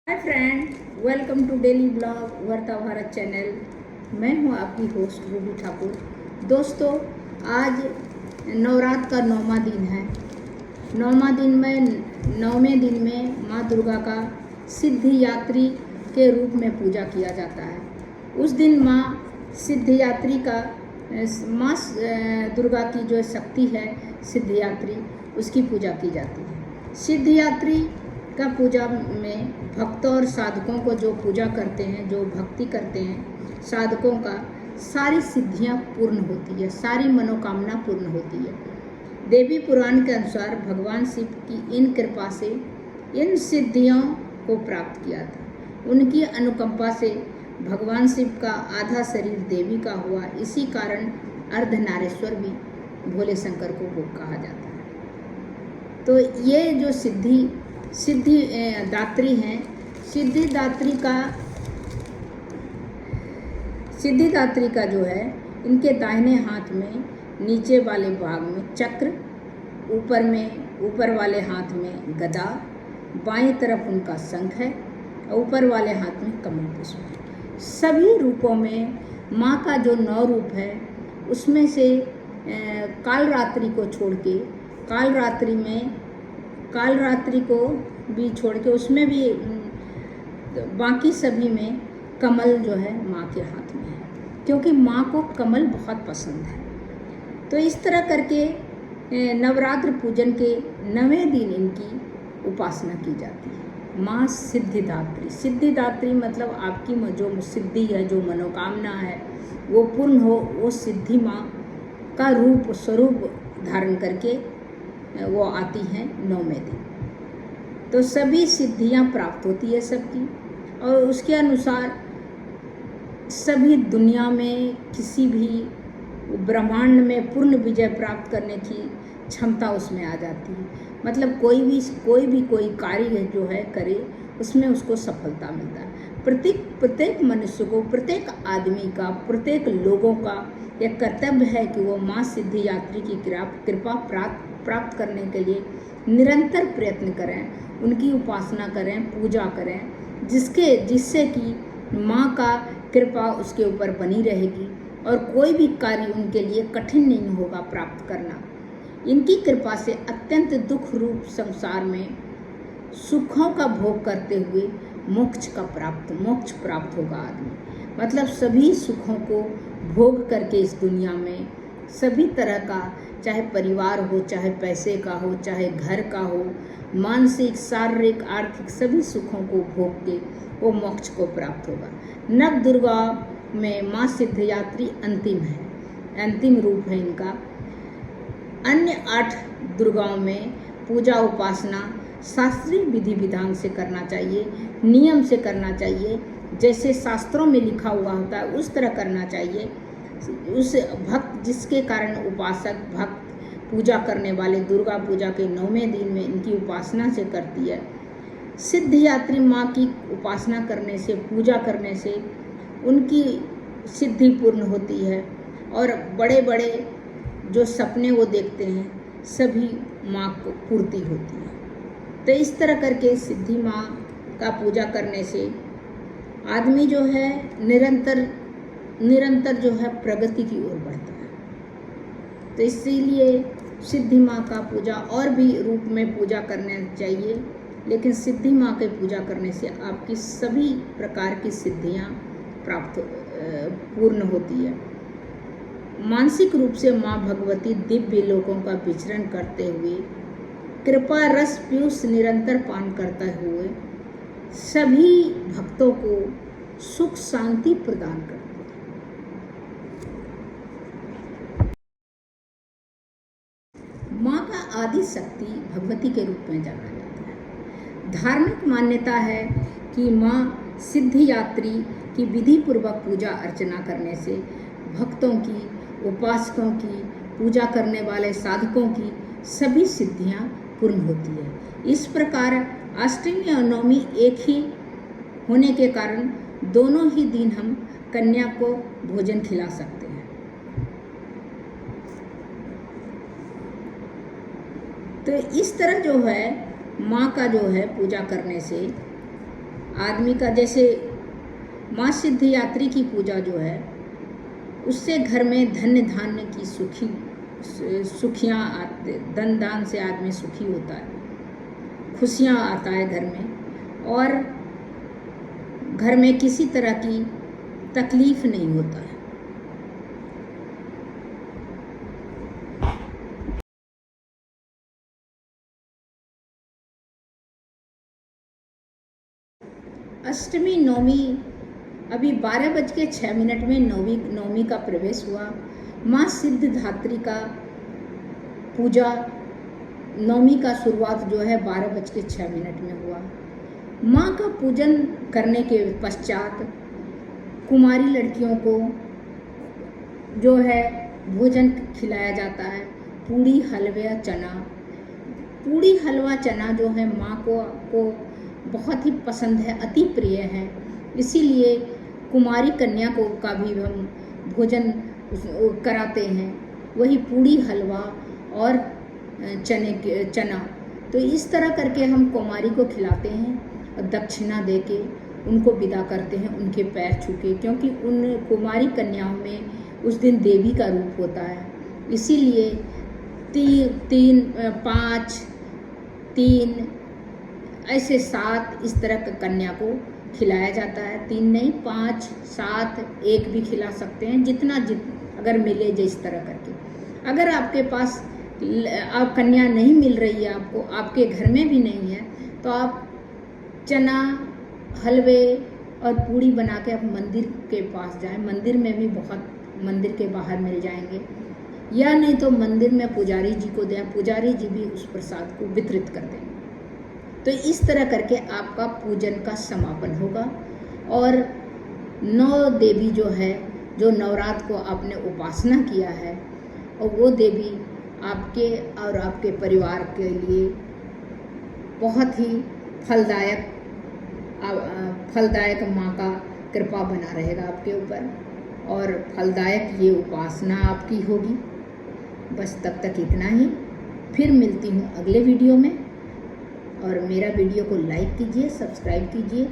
Hi friend, welcome to daily blog वर्ता Bharat channel. मैं हूं आपकी होस्ट रूबी ठाकुर। दोस्तों, आज नवरात्र का 9वां दिन है। 9वां दिन में 9वें दिन में माँ दुर्गा का सिद्धियात्री के रूप में पूजा किया जाता है। उस दिन माँ सिद्धियात्री का माँ दुर्गा की जो शक्ति है सिद्धियात्री, उसकी पूजा की जाती है। सिद्धियात्री का पूजा में भक्तों और साधकों को जो पूजा करते हैं, जो भक्ति करते हैं, साधकों का सारी सिद्धियां पूर्ण होती है, सारी मनोकामना पूर्ण होती है। देवी पुराण के अनुसार भगवान शिव की इन कृपा से इन सिद्धियों को प्राप्त किया था। उनकी अनुकंपा से भगवान शिव का आधा शरीर देवी का हुआ। इसी कारण अर्धनारेश्वर भी भोले शंकर को वो कहा जाता है। तो ये जो सिद्धिदात्री हैं, सिद्धिदात्री का जो है, इनके दाहिने हाथ में नीचे वाले भाग में चक्र, ऊपर वाले हाथ में गदा, बाएं तरफ उनका शंख है और ऊपर वाले हाथ में कमल पुष्प है। सभी रूपों में माँ का जो 9 रूप है, उसमें से कालरात्रि को छोड़ के, कालरात्रि को भी छोड़ के उसमें भी बाकी सभी में कमल जो है माँ के हाथ में है, क्योंकि माँ को कमल बहुत पसंद है। तो इस तरह करके नवरात्र पूजन के 9वें दिन इनकी उपासना की जाती है। माँ सिद्धिदात्री मतलब आपकी जो सिद्धि है, जो मनोकामना है वो पूर्ण हो, वो सिद्धि माँ का स्वरूप धारण करके वो आती हैं 9वें दिन। तो सभी सिद्धियां प्राप्त होती है सबकी, और उसके अनुसार सभी दुनिया में किसी भी ब्रह्मांड में पूर्ण विजय प्राप्त करने की क्षमता उसमें आ जाती है। मतलब कोई कार्य जो है करे, उसमें उसको सफलता मिलता है। प्रत्येक मनुष्य को, प्रत्येक आदमी का, प्रत्येक लोगों का यह कर्तव्य है कि वो माँ सिद्धियात्री की कृपा प्राप्त करने के लिए निरंतर प्रयत्न करें, उनकी उपासना करें, पूजा करें, जिससे कि माँ का कृपा उसके ऊपर बनी रहेगी और कोई भी कार्य उनके लिए कठिन नहीं होगा प्राप्त करना। इनकी कृपा से अत्यंत दुख रूप संसार में सुखों का भोग करते हुए मोक्ष प्राप्त होगा आदमी। मतलब सभी सुखों को भोग करके इस दुनिया में सभी तरह का, चाहे परिवार हो, चाहे पैसे का हो, चाहे घर का हो, मानसिक, शारीरिक, आर्थिक सभी सुखों को भोग के वो मोक्ष को प्राप्त होगा। नव दुर्गा में माँ सिद्धियात्री अंतिम रूप है इनका। अन्य 8 दुर्गाओं में पूजा उपासना शास्त्रीय विधि विधान से करना चाहिए, नियम से करना चाहिए, जैसे शास्त्रों में लिखा हुआ होता है उस तरह करना चाहिए। उस भक्त, जिसके कारण उपासक भक्त पूजा करने वाले दुर्गा पूजा के 9वें दिन में इनकी उपासना से करती है। सिद्धियात्री माँ की उपासना करने से, पूजा करने से उनकी सिद्धि पूर्ण होती है और बड़े बड़े जो सपने वो देखते हैं सभी माँ को पूर्ति होती है। तो इस तरह करके सिद्धि माँ का पूजा करने से आदमी जो है निरंतर जो है प्रगति की ओर बढ़ता है। तो इसीलिए सिद्धि माँ का पूजा और भी रूप में पूजा करना चाहिए, लेकिन सिद्धि माँ की पूजा करने से आपकी सभी प्रकार की सिद्धियाँ पूर्ण होती है। मानसिक रूप से माँ भगवती दिव्य लोकों का विचरण करते हुए कृपा रस पीयूष निरंतर पान करते हुए सभी भक्तों को सुख शांति प्रदान करती है। माँ का आदि शक्ति भगवती के रूप में जाना जाता है। धार्मिक मान्यता है कि माँ सिद्धियात्री की विधि पूर्वक पूजा अर्चना करने से भक्तों की, उपासकों की, पूजा करने वाले साधकों की सभी सिद्धियां पूर्ण होती है। इस प्रकार अष्टमी और नवमी एक ही होने के कारण दोनों ही दिन हम कन्या को भोजन खिला सकते हैं। तो इस तरह जो है माँ का जो है पूजा करने से आदमी का, जैसे माँ सिद्धिदात्री की पूजा जो है उससे घर में धन्य धान्य की सुखियाँ आते, धन दान से आदमी सुखी होता है, खुशियाँ आता है घर में, और घर में किसी तरह की तकलीफ नहीं होता है। अष्टमी नवमी अभी 12:06 में नवमी का प्रवेश हुआ। माँ सिद्धिदात्री का पूजा नवमी का शुरुआत जो है 12:06 में हुआ। माँ का पूजन करने के पश्चात कुमारी लड़कियों को जो है भोजन खिलाया जाता है, पूड़ी हलवा चना। पूड़ी हलवा चना जो है माँ को बहुत ही पसंद है, अति प्रिय है, इसीलिए कुमारी कन्या को का भी हम भोजन कराते हैं, वही पूड़ी हलवा और चना। तो इस तरह करके हम कुमारी को खिलाते हैं और दक्षिणा देके उनको विदा करते हैं, उनके पैर छू के, क्योंकि उन कुमारी कन्याओं में उस दिन देवी का रूप होता है। इसीलिए 3, 5, 3 ऐसे 7 इस तरह का कन्या को खिलाया जाता है। 3 नहीं, 5, 7, 1 भी खिला सकते हैं, जितना अगर मिले जिस तरह करके। अगर आपके पास आप कन्या नहीं मिल रही है, आपको आपके घर में भी नहीं है, तो आप चना हलवे और पूड़ी बना के आप मंदिर के पास जाएं। मंदिर में भी बहुत, मंदिर के बाहर मिल जाएंगे, या नहीं तो मंदिर में पुजारी जी को दें, पुजारी जी भी उस प्रसाद को वितरित कर देंगे। तो इस तरह करके आपका पूजन का समापन होगा। और 9 देवी जो है, जो नवरात्र को आपने उपासना किया है, और वो देवी आपके और आपके परिवार के लिए बहुत ही फलदायक माँ का कृपा बना रहेगा आपके ऊपर, और फलदायक ये उपासना आपकी होगी। बस तब तक इतना ही, फिर मिलती हूँ अगले वीडियो में। और मेरा वीडियो को लाइक कीजिए, सब्सक्राइब कीजिए,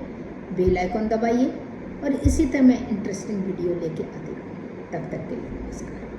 बेल आइकन दबाइए, और इसी तरह मैं इंटरेस्टिंग वीडियो लेके आती हूँ। तब तक के लिए नमस्कार।